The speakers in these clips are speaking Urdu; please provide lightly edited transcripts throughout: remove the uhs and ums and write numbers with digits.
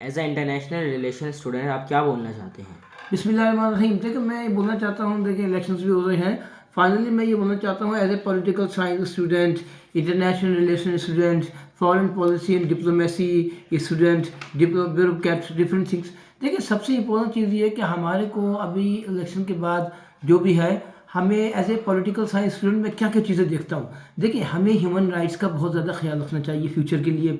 As a international relation student آپ کیا بولنا چاہتے ہیں؟ بسم اللہ الرحمن الرحیم. دیکھیں میں یہ بولنا چاہتا ہوں، دیکھیں الیکشنز بھی ہو رہے ہیں. فائنلی میں یہ بولنا چاہتا ہوں as a political science student, international relation student, foreign policy and diplomacy student, bureaucrat different things. دیکھیں سب سے امپورٹنٹ چیز یہ ہے کہ ہمارے کو ابھی الیکشن کے بعد جو بھی ہے، ہمیں as a political science student میں کیا کیا چیزیں دیکھتا ہوں. دیکھیں ہمیں ہیومن رائٹس کا بہت زیادہ خیال رکھنا چاہیے فیوچر کے لیے.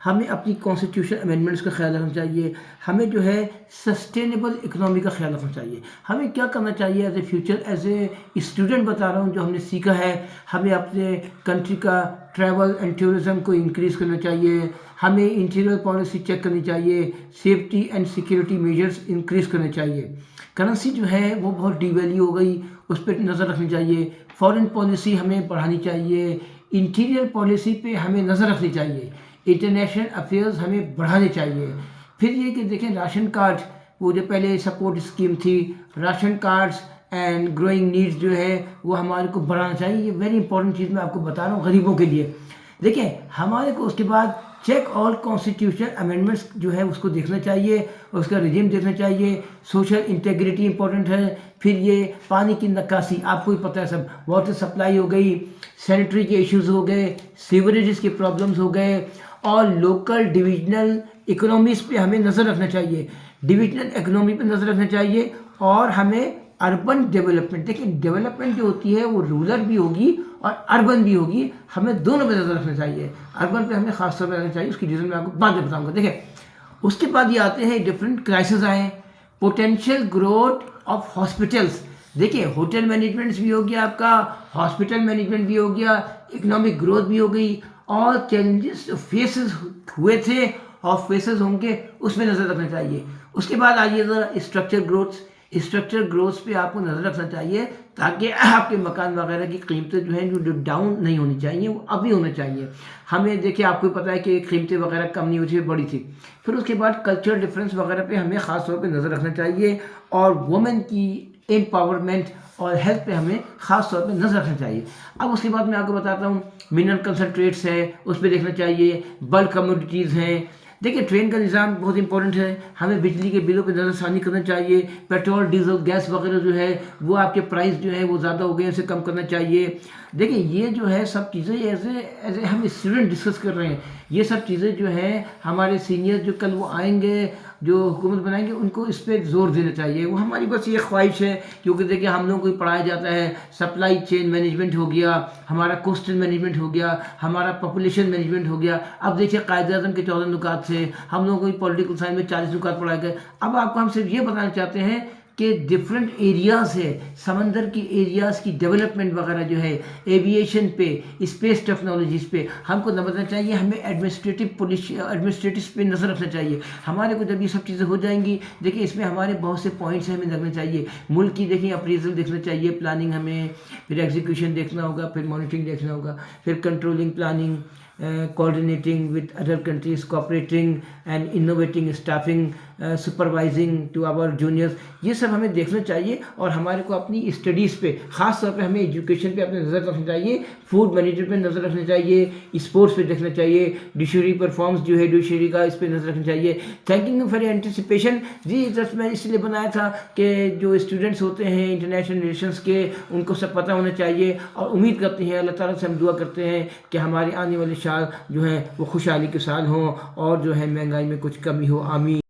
ہمیں اپنی کانسٹیٹیوشن امینڈمنٹس کا خیال رکھنا چاہیے. ہمیں جو ہے سسٹینیبل اکنامی کا خیال رکھنا چاہیے. ہمیں کیا کرنا چاہیے as a future, as a student بتا رہا ہوں جو ہم نے سیکھا ہے. ہمیں اپنے کنٹری کا ٹریول اینڈ ٹورزم کو انکریز کرنا چاہیے. ہمیں انٹیریئر پالیسی چیک کرنی چاہیے. Safety and security measures increase کرنے چاہیے. کرنسی جو ہے وہ بہت ڈی ویلیو ہو گئی، اس پہ نظر رکھنی چاہیے. فارن پالیسی ہمیں بڑھانی چاہیے. انٹیریئر پالیسی پہ ہمیں نظر رکھنی چاہیے. انٹرنیشنل افیئرز ہمیں بڑھانے چاہیے. پھر یہ کہ دیکھیں راشن کارڈ، وہ جو پہلے سپورٹ اسکیم تھی، ration cards and growing needs جو ہے وہ ہمارے کو بڑھانا چاہیے. یہ ویری امپورٹنٹ چیز میں آپ کو بتا رہا ہوں غریبوں کے لیے. دیکھیں ہمارے کو اس کے بعد چیک آل کانسٹیٹیوشن امینڈمنٹس جو ہے اس کو دیکھنا چاہیے، اس کا رجیم دیکھنا چاہیے. سوشل انٹیگریٹی امپورٹنٹ ہے. پھر یہ پانی کی نکاسی، آپ کو ہی پتہ ہے سب، واٹر سپلائی ہو گئی، سینیٹری کے ایشوز ہو گئے، سیوریجز کے پرابلمز ہو گئے، اور لوکل ڈویژنل اکنامیز پہ ہمیں نظر رکھنا چاہیے. ڈویژنل اکنامی پہ نظر رکھنا چاہیے. اور ہمیں اربن ڈیولپمنٹ، دیکھیں ڈیولپمنٹ جو ہوتی ہے وہ رورل بھی ہوگی اور اربن بھی ہوگی، ہمیں دونوں پہ نظر رکھنا چاہیے. اربن پہ ہمیں خاص طور پہ رکھنا چاہیے، اس کی ریزن میں آپ کو بعد میں بتاؤں گا. دیکھیں اس کے بعد یہ آتے ہیں ڈفرینٹ کرائسز آئے. پوٹینشیل گروتھ آف ہاسپٹلس، دیکھیں ہوٹل مینجمنٹس بھی ہو گیا آپ کا، ہاسپٹل مینجمنٹ بھی ہو گیا، اکنامک گروتھ بھی ہو گئی. اور چیلنجز فیسز ہوئے تھے اور فیسز ہوں گے، اس پہ نظر رکھنا چاہیے. اس کے بعد آئیے ذرا اسٹرکچر گروتھ. اسٹرکچر گروتھ پہ آپ کو نظر رکھنا چاہیے تاکہ آپ کے مکان وغیرہ کی قیمتیں جو ہیں جو ڈاؤن نہیں ہونی چاہیے، وہ ابھی ہونا چاہیے. ہمیں دیکھیں آپ کو پتہ ہے کہ قیمتیں وغیرہ کم نہیں ہوتی ہے، بڑی تھی. پھر اس کے بعد کلچر ڈفرینس وغیرہ پہ ہمیں خاص طور پہ نظر رکھنا چاہیے. اور وومن کی امپاورمنٹ اور ہیلتھ پہ ہمیں خاص طور پہ نظر رکھنا چاہیے. اب اس کے بعد میں آپ کو بتاتا ہوں منرل کنسنٹریٹس ہے، اس پہ دیکھنا چاہیے. بلک کموڈیٹیز ہیں. دیکھیں ٹرین کا نظام بہت امپورٹنٹ ہے، ہمیں بجلی کے بلوں پہ نظر ثانی کرنا چاہیے. پیٹرول ڈیزل گیس وغیرہ جو ہے وہ آپ کے پرائس جو ہے وہ زیادہ ہو گئے، اسے کم کرنا چاہیے. دیکھیں یہ جو ہے سب چیزیں ایز اے ہم اسٹوڈنٹ ڈسکس کر رہے ہیں. یہ سب چیزیں جو ہیں ہمارے سینئر جو کل وہ آئیں گے، جو حکومت بنائیں گے، ان کو اس پہ زور دینا چاہیے. وہ ہماری بس یہ خواہش ہے، کیونکہ دیکھیں ہم لوگوں کو پڑھایا جاتا ہے سپلائی چین مینجمنٹ ہو گیا، ہمارا کوسٹل مینجمنٹ ہو گیا، ہمارا پاپولیشن مینجمنٹ ہو گیا. اب دیکھیے قائد اعظم کے 14 نکات تھے، ہم لوگوں کو پولیٹیکل سائنس میں 40 نکات پڑھائے گئے. اب آپ کو ہم صرف یہ بتانا چاہتے ہیں کہ ڈفرینٹ ایریاز ہے، سمندر کی ایریاز کی ڈیولپمنٹ وغیرہ جو ہے، ایویشن پہ، اسپیس ٹیکنالوجیز پہ ہم کو نظر رکھنا چاہیے. ہمیں ایڈمنسٹریٹو پہ نظر رکھنا چاہیے. ہمارے کو جب یہ سب چیزیں ہو جائیں گی، دیکھیں اس میں ہمارے بہت سے پوائنٹس ہیں ہمیں رکھنا چاہیے. ملک کی دیکھیں اپریزل دیکھنا چاہیے، پلاننگ ہمیں، پھر ایگزیکیوشن دیکھنا ہوگا، پھر مانیٹرنگ دیکھنا ہوگا، پھر controlling planning, coordinating with other countries, cooperating and innovating, staffing, supervising to our juniors. یہ سب ہمیں دیکھنا چاہیے. اور ہمارے کو اپنی اسٹڈیز پہ خاص طور پہ ہمیں ایجوکیشن پہ اپنے نظر رکھنا چاہیے. فوڈ مینجمنٹ پہ نظر رکھنا چاہیے. اسپورٹس پہ دیکھنا چاہیے. ڈیشوری پرفارمنس جو ہے ڈیشوری کا، اس پہ نظر رکھنا چاہیے. Thanking for anticipation. جی جسٹ میں اس لیے بنایا تھا کہ جو اسٹوڈنٹس ہوتے ہیں انٹرنیشنل ریلیشنس کے، ان کو سب پتہ ہونا چاہیے. اور امید کرتے ہیں اللہ تعالیٰ سے ہم دعا کرتے ہیں کہ ہمارے آنے والے سال جو ہیں وہ خوشحالی کے سال ہوں، اور جو ہے مہنگائی میں کچھ کمی ہو. آمین.